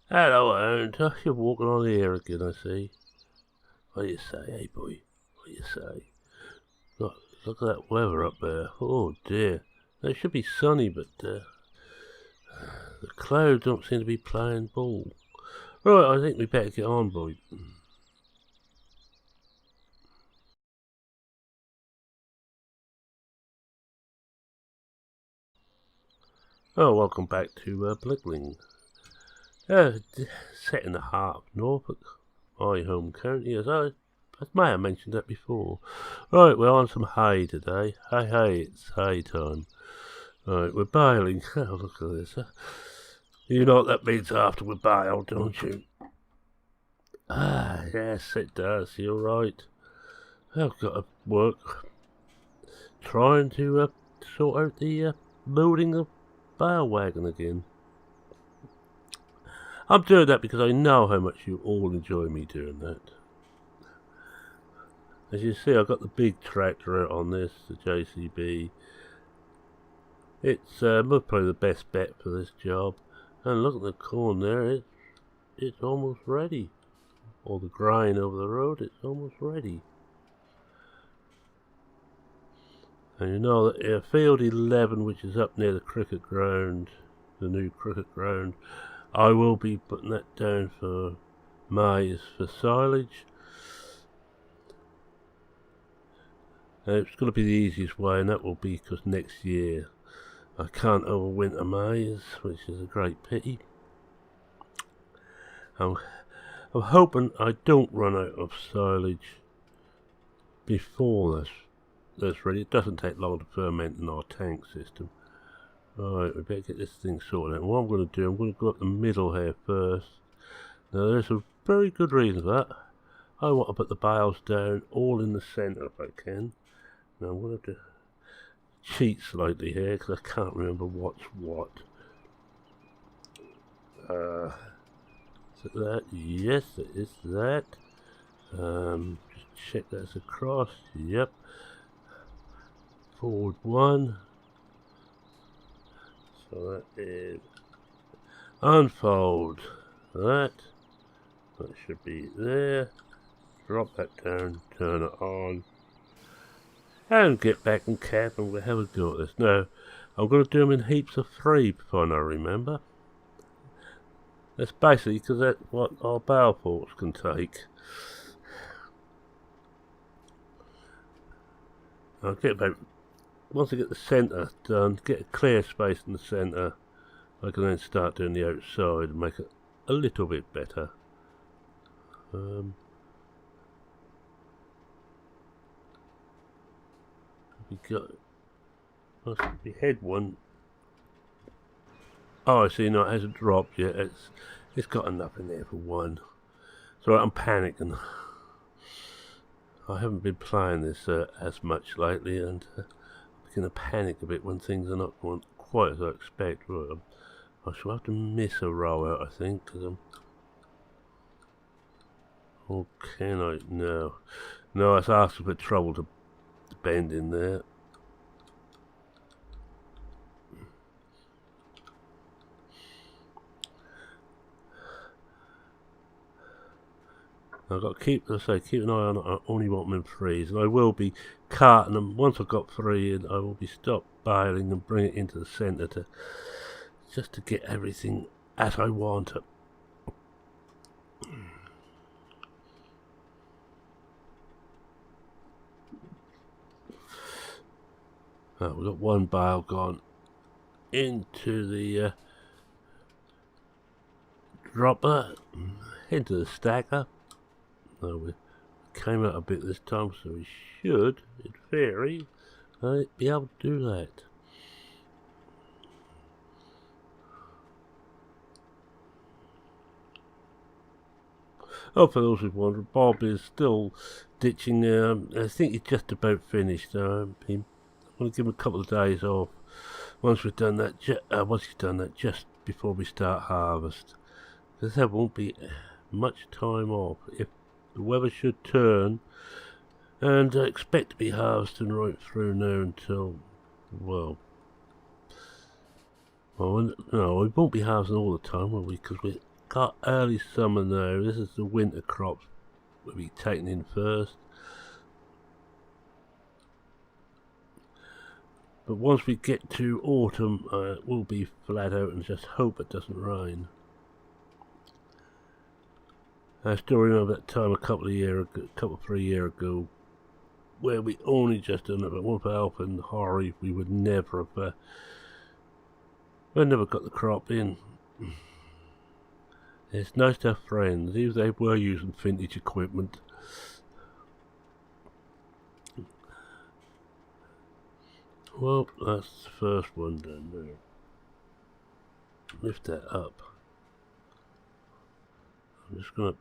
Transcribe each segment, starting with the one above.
Hello, Aaron. You're walking on the air again, I see. What do you say, hey boy? What do you say? Look at that weather up there. Oh dear. It should be sunny, but the clouds don't seem to be playing ball. Right, I think we better get on, boy. Oh, welcome back to Blickling. Set in the heart of Norfolk, my home county, as I may have mentioned that before. Right, we're on some hay today. Hey, it's hay time. Right, we're baling. Oh, look at this. You know what that means after we bale, don't you? Ah, yes, it does. You're right. I've got to work trying to sort out the loading of bale wagon again. I'm doing that because I know how much you all enjoy me doing that. As you see, I've got the big tractor out on this, the JCB. It's probably the best bet for this job. And look at the corn there, it's almost ready. All the grain over the road, it's almost ready. And you know that field 11, which is up near the cricket ground, the new cricket ground, I will be putting that down for maize for silage. And it's going to be the easiest way, and that will be because next year I can't overwinter maize, which is a great pity. I'm hoping I don't run out of silage before that's ready. It doesn't take long to ferment in our tank system. Alright, we better get this thing sorted out. What I'm going to do, I'm going to go up the middle here first. Now there's a very good reason for that. I want to put the bales down all in the centre if I can. Now I'm going to have to cheat slightly here because I can't remember what's what. Is it that? Yes, it is that. Just check that's across. Yep. Forward one. So that is unfold. That should be there. Drop that down, turn it on, and get back and cap, and we'll have a go at this. Now, I'm going to do them in heaps of 3 before I remember. That's basically because that's what our bale forks can take. I'll get about, once I get the centre done, get a clear space in the centre, I can then start doing the outside and make it a little bit better. We got, we had one. Oh, I see. No, it hasn't dropped yet. It's got enough in there for one. So I'm panicking. I haven't been playing this as much lately, and I'm beginning to panic a bit when things are not going quite as I expect. Right, I shall have to miss a row out, I think, because I'm. Or can I? No. No, it's asking for trouble to bend in there. I've got to keep an eye on it. I only want them in 3s, and I will be carting them. Once I've got 3 in, I will be stop baling and bring it into the centre just to get everything as I want it. Oh, we've got one bale gone into the dropper, into the stacker. Oh, we came out a bit this time, so we should, in theory, be able to do that. Oh, for those who wonder, Bob is still ditching. I think he's just about finished. I'm going to give him a couple of days off. Once we've done that, just before we start harvest, because there won't be much time off. If the weather should turn, and I expect to be harvesting right through now until, well, no, we won't be harvesting all the time, will we? Because got early summer now. This is the winter crops will be taken in first. But once we get to autumn, we'll be flat out and just hope it doesn't rain. I still remember that time a couple of 3 years ago, where we only just done it, but with help and hurry, we would never have. We never got the crop in. It's nice to have friends, even if they were using vintage equipment. Well, that's the first one done there. Lift that up. I'm just gonna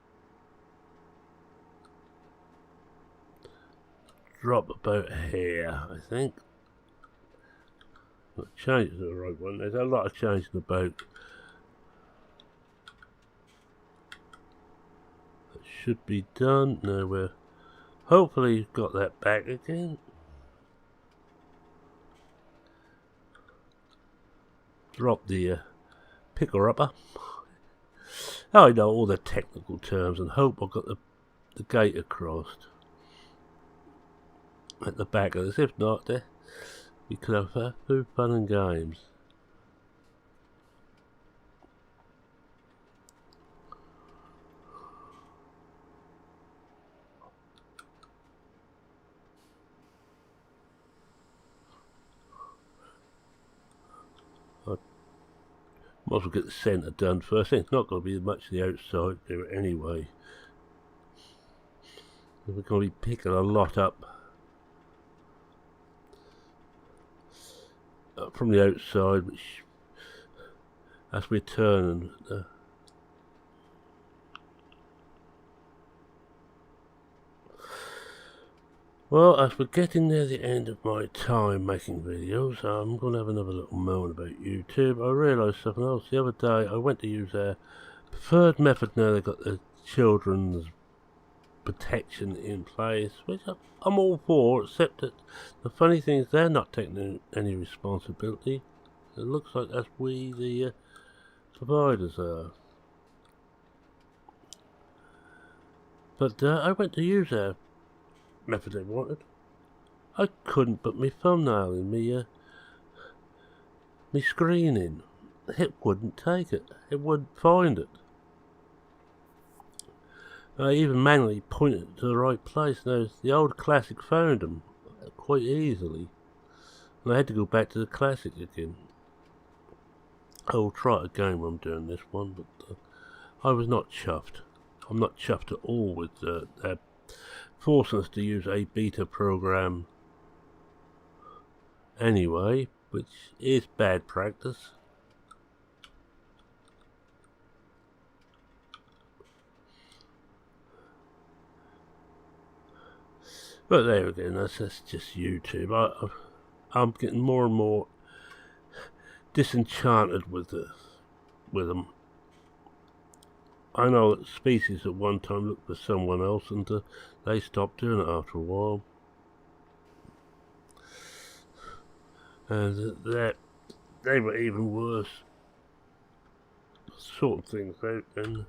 drop about here, I think. Change it to the right one. There's a lot of changing about. That should be done. Now we're hopefully got that back again. Drop the picker-upper. I know all the technical terms and hope I've got the gate across at the back of this. If not, we could have food, fun and games. Might as well get the centre done first. It's not going to be much of the outside there anyway. We're going to be picking a lot up from the outside, which as we're turning. Well, as we're getting near the end of my time making videos, I'm going to have another little moan about YouTube. I realised something else. The other day, I went to use their preferred method now. They've got the children's protection in place, which I'm all for, except that the funny thing is they're not taking any responsibility. It looks like that's we, the providers, are. But I went to use their method they wanted. I couldn't put my thumbnail in me screen in. It wouldn't take it. It wouldn't find it. I even manually pointed it to the right place. Now the old classic found them quite easily, and I had to go back to the classic again. I will try it again when I'm doing this one, but I was not chuffed. I'm not chuffed at all with forcing us to use a beta program anyway, which is bad practice. But there again, that's just YouTube. I'm getting more and more disenchanted with them. I know that species at one time looked for someone else, and they stopped doing it after a while. And they were even worse, sorting things out than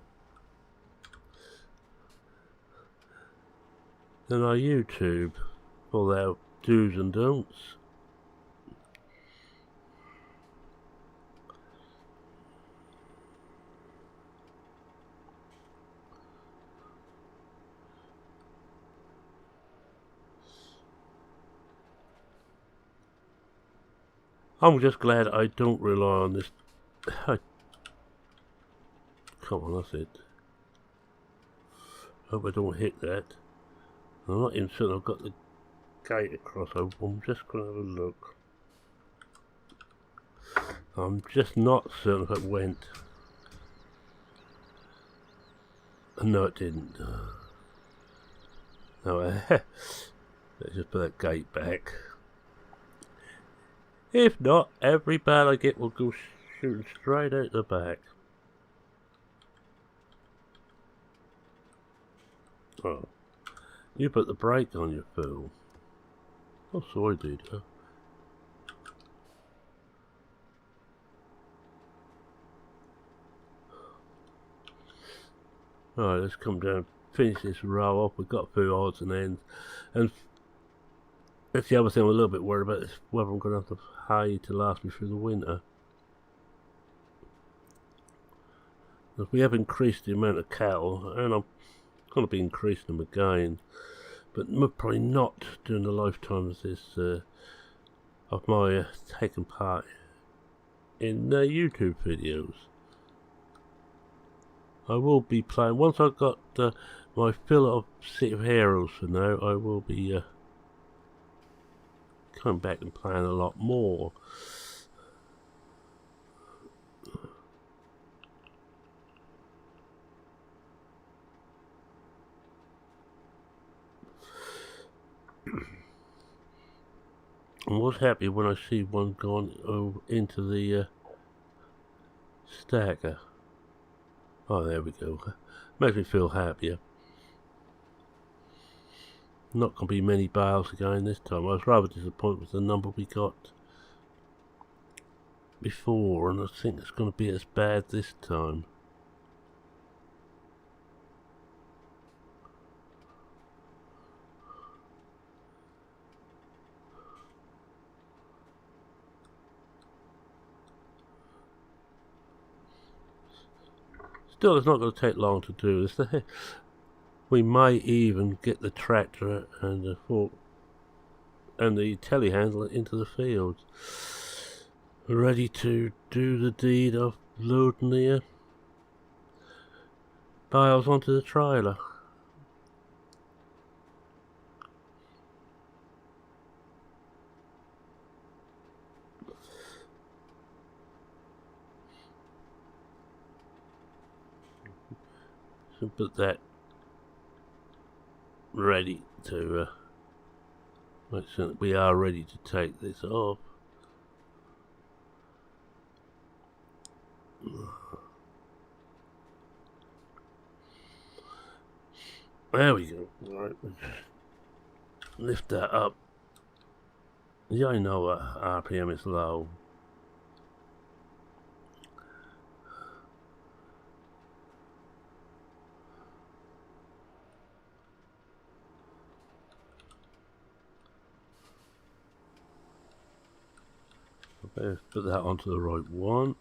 our YouTube, for their do's and don'ts. I'm just glad I don't rely on this. Come on, that's it. Hope I don't hit that. I'm not even certain I've got the gate across. I'm just going to have a look. I'm just not certain if it went. No, it didn't. No, let's just put that gate back. If not, every ball I get will go shooting straight out the back. Oh, you put the brake on, you fool. Oh, so I did. Alright, let's come down, finish this row off. We've got a few odds and ends. And that's the other thing I'm a little bit worried about, is whether I'm going to have the hay to last me through the winter. Because we have increased the amount of cattle, and I'm going to be increasing them again. But probably not during the lifetime of this, of my taking part in YouTube videos. I will be playing, once I've got my fill of City of Heroes for now, I will be coming back and playing a lot more. I was happy when I see one gone over into the stacker. Oh, there we go. Makes me feel happier. Not going to be many bales again this time. I was rather disappointed with the number we got before, and I think it's going to be as bad this time. Still, it's not going to take long to do this. We might even get the tractor and the fork and the telehandler into the fields, ready to do the deed of loading the bales onto the trailer. So put that ready to make sure that we are ready to take this off. There we go. Right. Lift that up. Yeah, I know RPM is low. Let's put that onto the right one.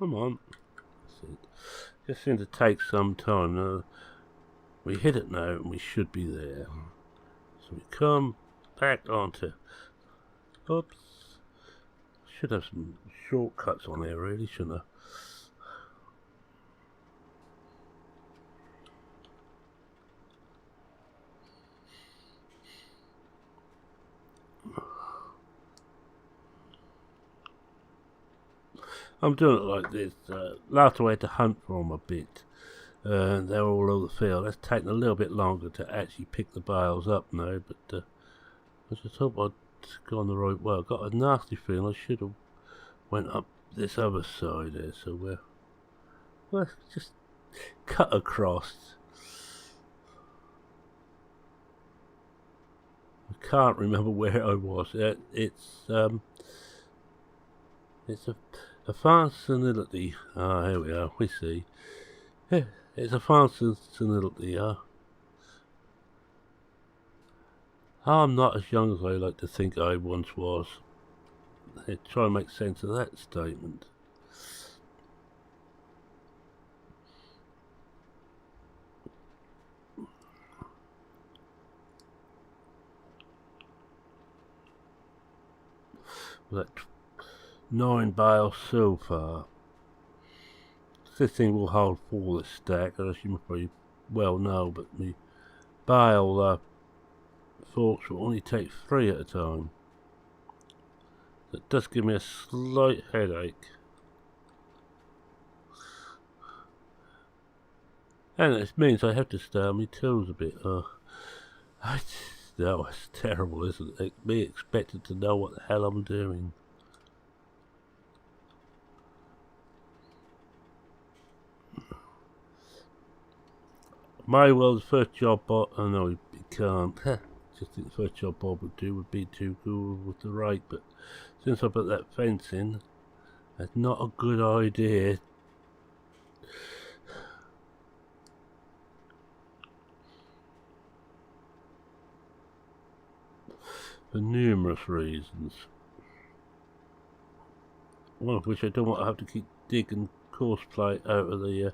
Come on. Just seems to take some time. We hit it now and we should be there. So we come back onto. Oops. Should have some shortcuts on there really, shouldn't I? I'm doing it like this. Last I had to hunt for them a bit. They're all over the field. That's taken a little bit longer to actually pick the bales up now, but I just hope I'd gone the right way. I got a nasty feeling I should have went up this other side there, so well, just cut across. I can't remember where I was. It's a fascinity. Ah, here we are. We see. Yeah, it's a fascinity. I'm not as young as I like to think I once was. Try and make sense of that statement. That 9 bales so far. This thing will hold 4 this stack, as you probably well know, but the bale forks will only take 3 at a time. That does give me a slight headache. And it means I have to stay on my toes a bit. No, it's terrible, isn't it? Me expected to know what the hell I'm doing. May well the first job Bob, oh no, he can't. Just think the first job Bob would do would be to go with the right, but since I put that fence in, That's not a good idea. For numerous reasons. One of which I don't want to have to keep digging course plate out of the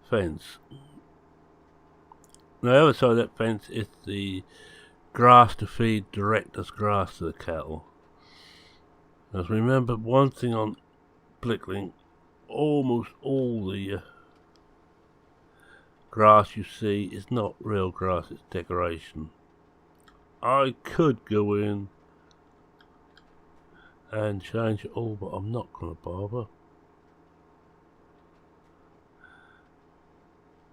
fence. The other side of that fence is the grass to feed director's grass to the cattle. As remember, one thing on Blickling, almost all the grass you see is not real grass, it's decoration. I could go in and change it all, but I'm not going to bother.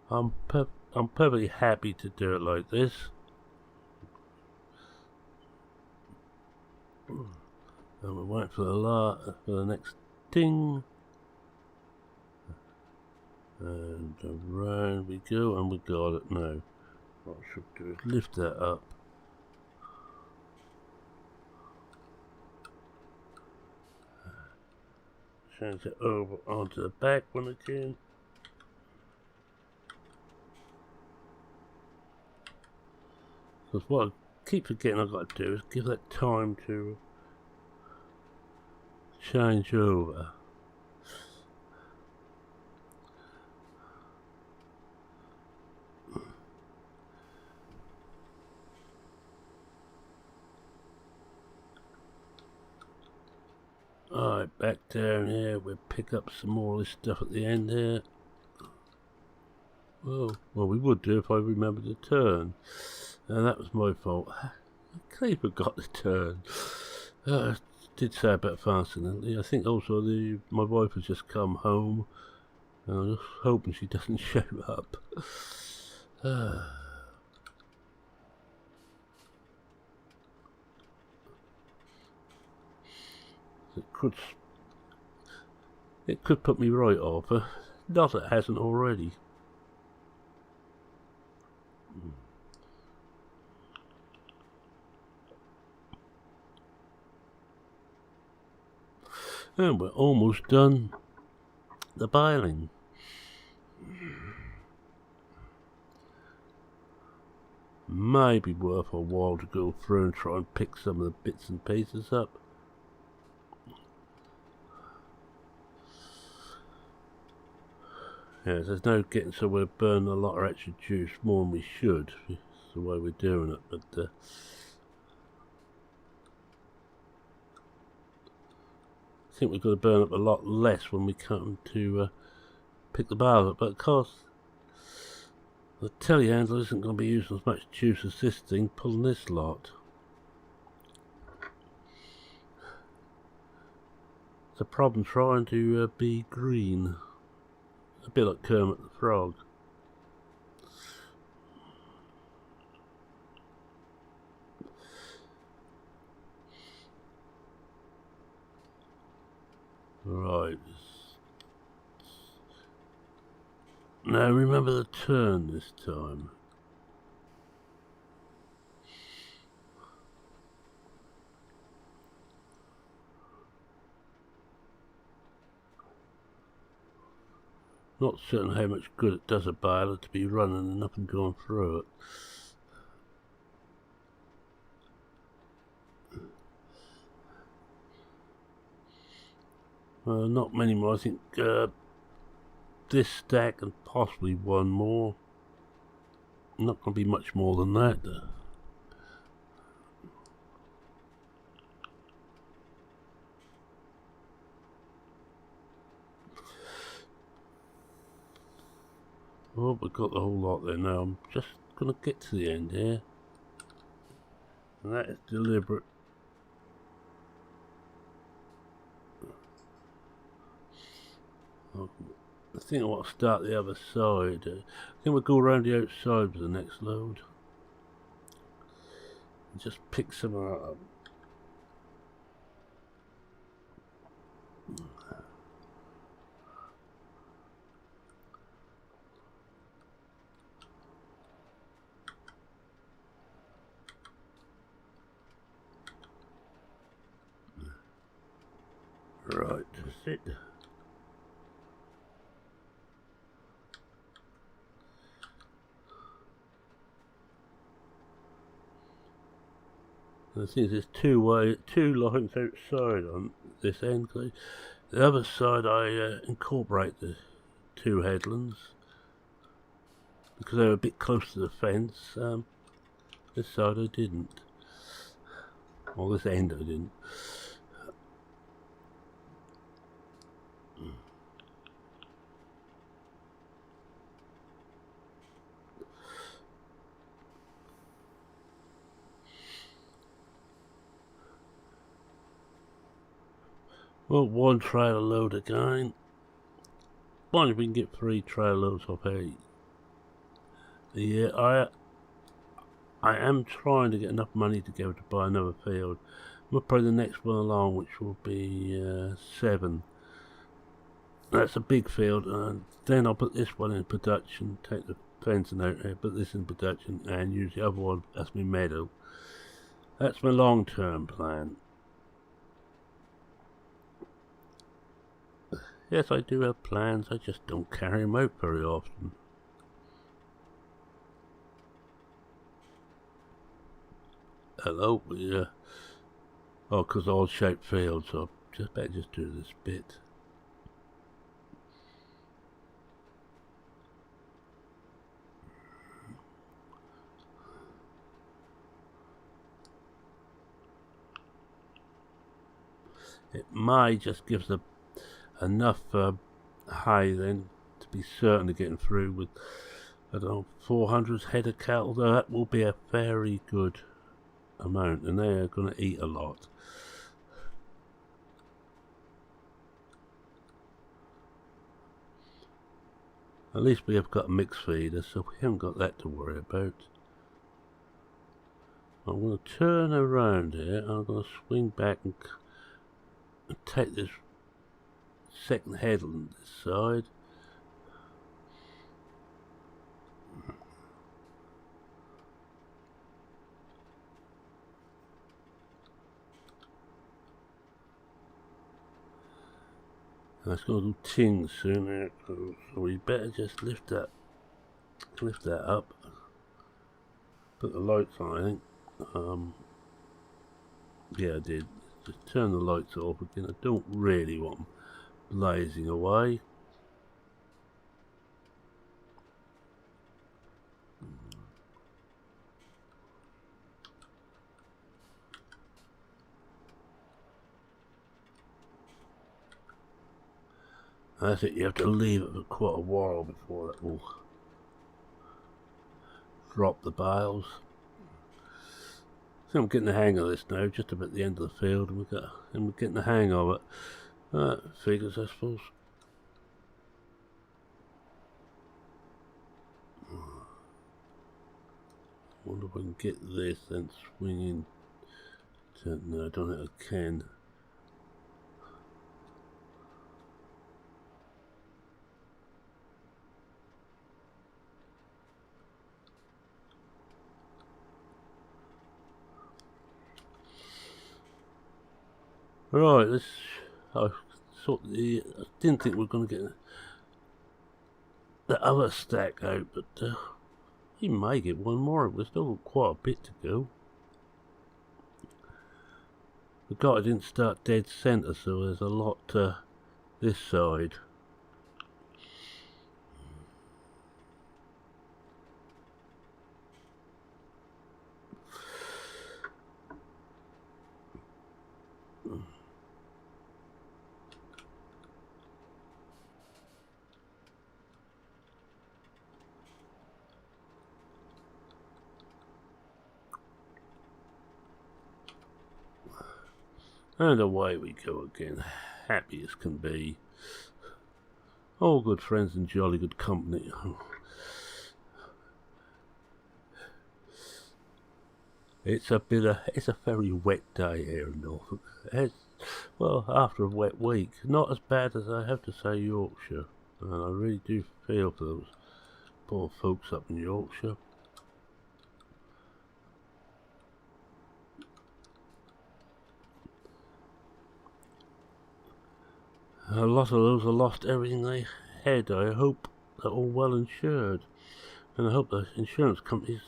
I'm perfectly happy to do it like this. And we wait for the next ding. And around we go, and we got it now. What I should do is lift that up. Change it over onto the back one again. Because what I keep forgetting I've got to do is give that time to change over. Alright, back down here, we'll pick up some more of this stuff at the end here. Well, we would do if I remembered to turn. And that was my fault. I clearly forgot to turn. I did say about fasting. I think also my wife has just come home. And I'm just hoping she doesn't show up. It could put me right off, not that it hasn't already. And we're almost done the baling. Maybe worth a while to go through and try and pick some of the bits and pieces up. Yeah, there's no getting so we're burning a lot of extra juice, more than we should. It's the way we're doing it, but I think we've got to burn up a lot less when we come to pick the bales up. But of course, the telehandler isn't going to be using as much juice as this thing pulling this lot. It's a problem trying to be green. A bit like Kermit the Frog. Right. Now remember the turn this time. Not certain how much good it does a baler to be running and up and going through it. Not many more. I think this stack and possibly one more. Not going to be much more than that. Oh, we've got the whole lot there now. I'm just going to get to the end here. And that is deliberate. I think I want to start the other side. I think we'll go around the outside with the next load. And just pick some up. Right, that's it. The thing is, there's two lines outside on this end. The other side, I incorporate the two headlands because they're a bit close to the fence. This side I didn't, or this end I didn't. Well, one trailer load again. Wonder if we can get 3 trailer loads off 8. Yeah, I am trying to get enough money to go to buy another field. We'll probably the next one along, which will be 7. That's a big field, and then I'll put this one in production, take the fencing out here, put this in production, and use the other one as my meadow. That's my long-term plan. Yes, I do have plans, I just don't carry them out very often. Hello, yeah. Oh, because odd-shaped fields, so I better just do this bit. It may just give enough hay then to be certain of getting through with, I don't know, 400 head of cattle. Though that will be a very good amount, and they are going to eat a lot. At least we have got a mixed feeder, so we haven't got that to worry about. I'm going to turn around here, and I'm going to swing back and take this second headland this side. That's going to do ting soon, so we better just lift that up. Put the lights on, I think. Yeah, I did. Just turn the lights off again. I don't really want them blazing away. That's it, you have to leave it for quite a while before that will drop the bales. So I'm getting the hang of this now, just about the end of the field, and we're getting the hang of it. Figures, I suppose. Wonder if I can get this and swing in. No, I don't think I can. Right, I didn't think we were going to get the other stack out, but you may get one more. We've still got quite a bit to go. The guy didn't start dead centre, so there's a lot this side. And away we go again, happy as can be. All good friends and jolly good company. It's a very wet day here in Norfolk. Well, after a wet week, not as bad as I have to say Yorkshire, and I really do feel for those poor folks up in Yorkshire. A lot of those have lost everything they had. I hope they're all well insured. And I hope the insurance companies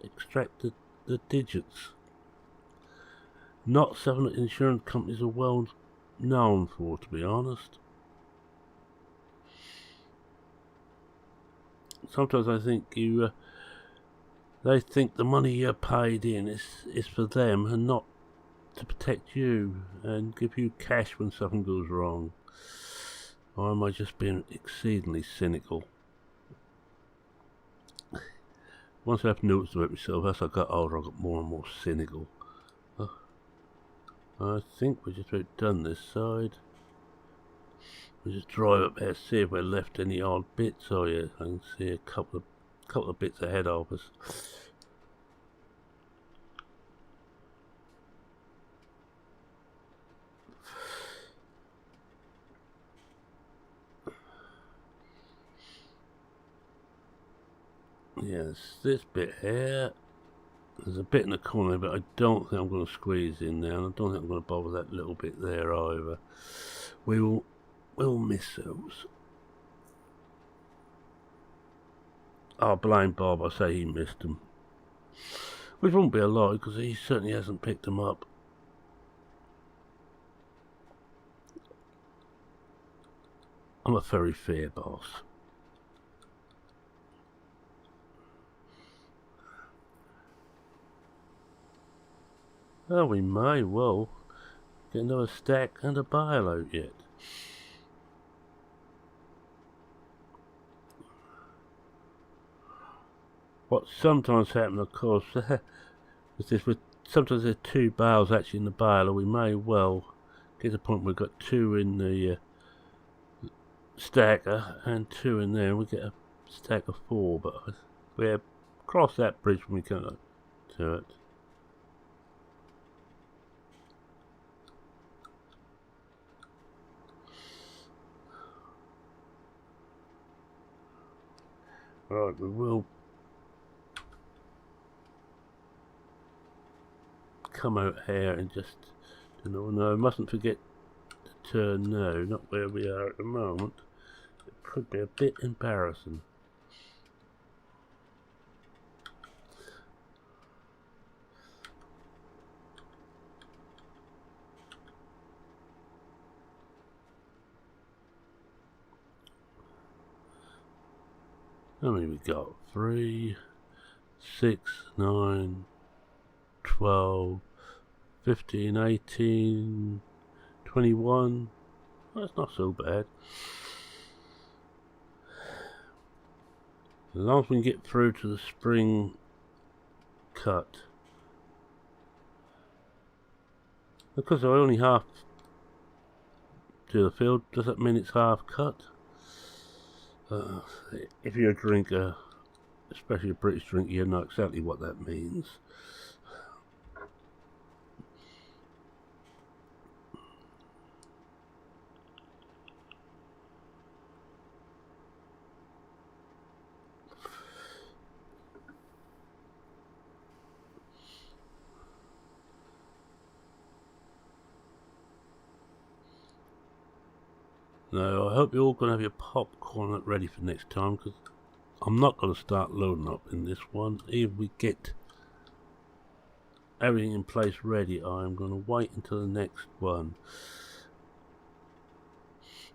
extract the digits. Not something that insurance companies are well known for, to be honest. Sometimes I think they think the money you're paid in is for them and not to protect you and give you cash when something goes wrong. Or am I just being exceedingly cynical? Once I've noticed about myself, as I got older, I got more and more cynical. I think we're just about done this side. We'll just drive up there, see if we're left any odd bits. Oh yeah, I can see a couple of bits ahead of us. Yes, this bit here. There's a bit in the corner, but I don't think I'm going to squeeze in there, and I don't think I'm going to bother that little bit there either. We'll miss those. I'll blame Bob. I say he missed them, which won't be a lot because he certainly hasn't picked them up. I'm a very fair boss. Oh, we may well get another stack and a bale out yet. What sometimes happens, of course, is this with sometimes there's two bales actually in the bale, or we may well get to the point where we've got two in the stacker and two in there, and we get a stack of four. But we'll cross that bridge when we come to it. Right, we will come out here and just, no, I mustn't forget to turn now, not where we are at the moment. It could be a bit embarrassing. How many we got? 3, 6, 9, 12, 15, 18, 21. That's not so bad. As long as we can get through to the spring cut. Because I only half to the field, does that mean it's half cut? If you're a drinker, especially a British drinker, you know exactly what that means. Now, I hope you're all going to have your popcorn ready for next time, because I'm not going to start loading up in this one. Even if we get everything in place ready, I'm going to wait until the next one.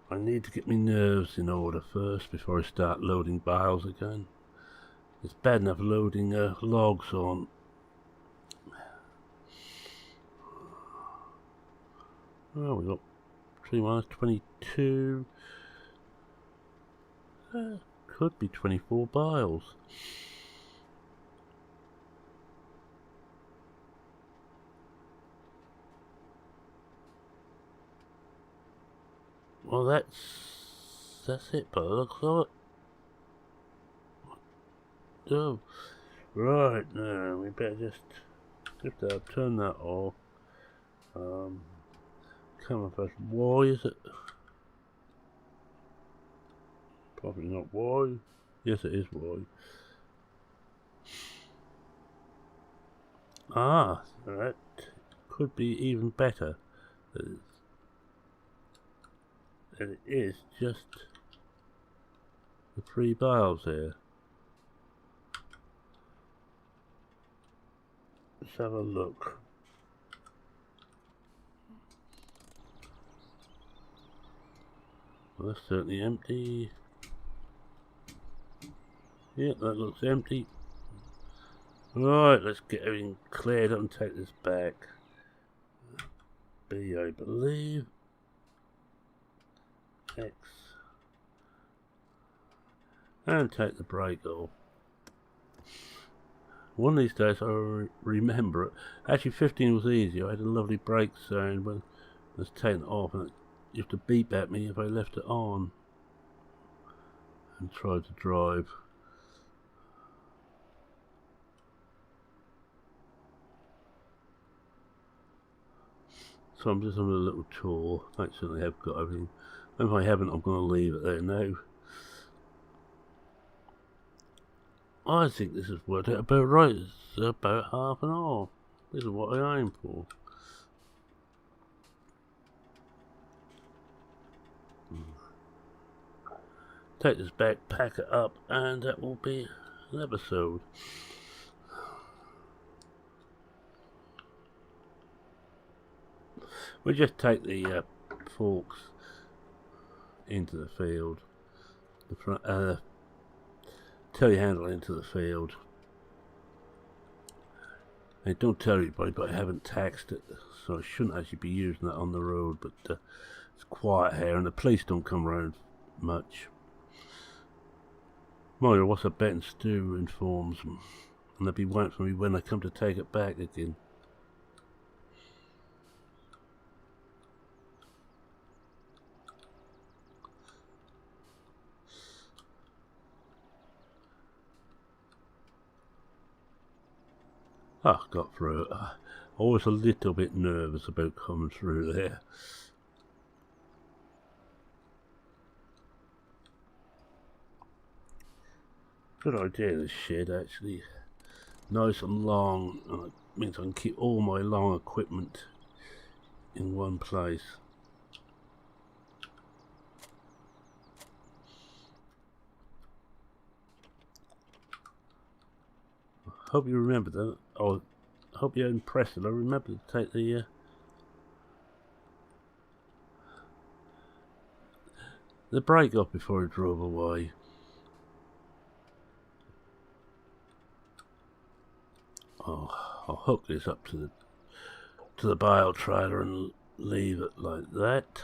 I need to get my nerves in order first before I start loading bales again. It's bad enough loading logs on. Oh, we got 3 minus 22. Could be 24 bales. Well, that's it, but it looks like. Oh, right now we better just turn that off. Come on first. Why is it? Probably not why. Yes, it is why. Ah, that could be even better. that it is just the 3 bales here. Let's have a look. Well, that's certainly empty. Yeah, that looks empty. Right, let's get everything cleared up and take this back. B, I believe. X. And take the brake off. One of these days I'll remember it. Actually 15 was easier. I had a lovely brake sound when it was taken off, and it used to beep at me if I left it on and tried to drive. So I'm just on a little tour. Make sure I have got everything. If I haven't, I'm going to leave it there now. I think this has worked out about right. It's about half an hour. This is what I aim for. Take this back, pack it up, and that will be an episode. We just take the forks into the field, the front, telehandler into the field. I don't tell everybody, but I haven't taxed it, so I shouldn't actually be using that on the road. But it's quiet here, and the police don't come around much. Mario, what's a bet and Stu informs them, and they'll be waiting for me when I come to take it back again. Ah, got through it. Always a little bit nervous about coming through there. Good idea, this shed actually. Nice and long, and it means I can keep all my long equipment in one place. I hope you remember that. Oh, I hope you're impressed. I remember to take the brake off before I drove away. Oh, I'll hook this up to the bale trailer and leave it like that.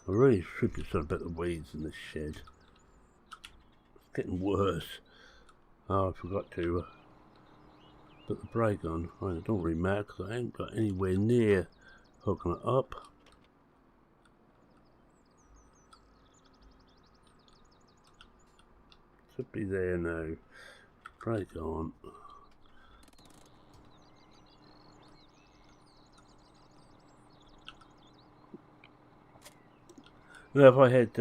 I really should be sorry about the weeds in this shed. It's getting worse. Oh, I forgot to put the brake on. Right, it don't really matter because I ain't got anywhere near hooking it up. Should be there now. Brake on. Now, if I had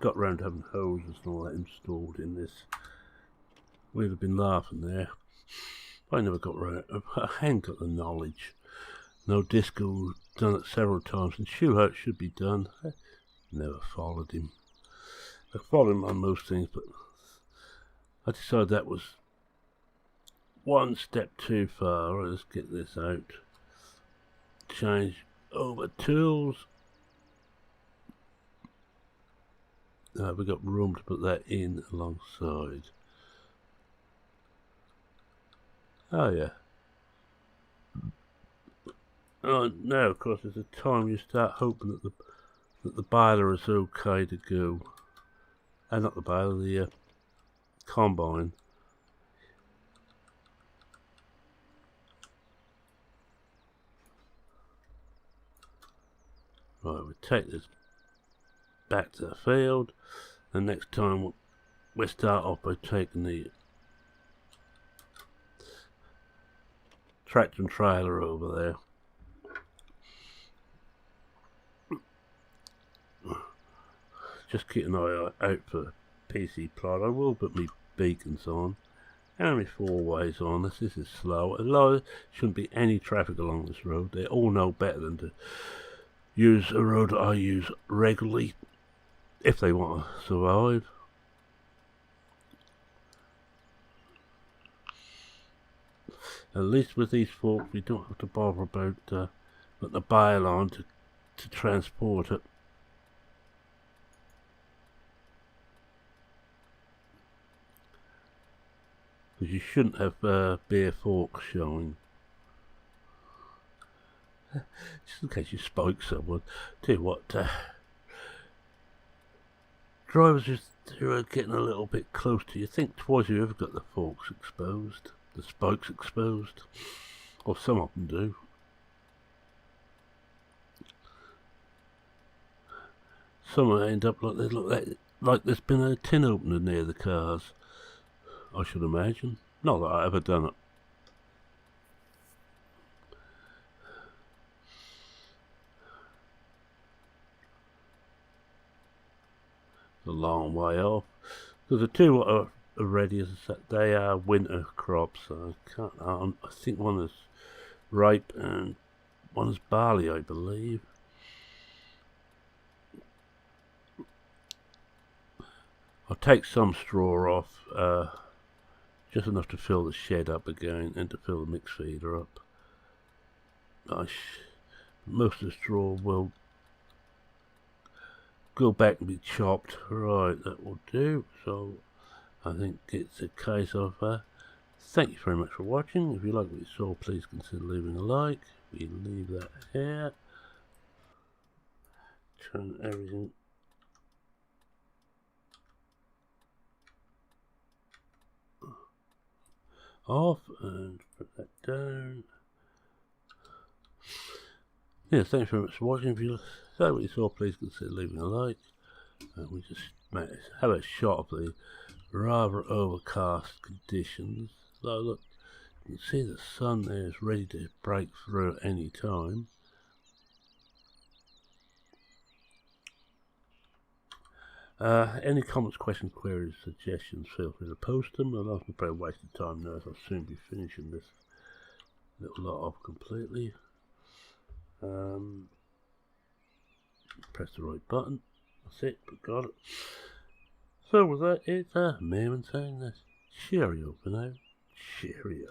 got round to having hoses and all that installed in this, we'd have been laughing there. I never got round. I hadn't got the knowledge. No, Disco done it several times, and sure it should be done. I never followed him. I followed him on most things, but I decided that was one step too far. Right, let's get this out. Change over tools. We've got room to put that in alongside. Oh yeah. Oh, now of course there's a time you start hoping that the baler is okay to go. Not the baler, the combine. Right, we take this back to the field, and next time we start off by taking the tractor and trailer over there. Just keep an eye out for PC plot. I will put my beacons on Only 4 ways on this. This is slow. There shouldn't be any traffic along this road. They all know better than to use a road that I use regularly if they want to survive. At least with these forks we don't have to bother about putting the bale on to transport it. Because you shouldn't have bare forks showing. Just in case you spoke someone. Tell you what, drivers who are getting a little bit close to you, think twice if you ever got the forks exposed, the spokes exposed. Or some of them do. Some end up like they look like there's been a tin opener near the cars, I should imagine. Not that I've ever done it. It's a long way off. Because the two are ready, as I said, they are winter crops. So I think one is ripe and one is barley, I believe. I'll take some straw off, just enough to fill the shed up again and to fill the mix feeder up. Most of the straw will go back and be chopped. Right, that will do. So I think it's a case of thank you very much for watching. If you like what you saw, please consider leaving a like. We leave that here. Turn everything off and put that down. Yeah, thanks very much for watching. If you like what you saw, please consider leaving a like. We just have a shot of the rather overcast conditions. So look, you can see the sun there is ready to break through at any time. Any comments, questions, queries, suggestions, feel free to post them. I'll not be wasting time now, as I'll soon be finishing this little lot off completely. Press the right button. That's it, got it. So with that, it's Merman saying this. Cheerio for now. Cheerio.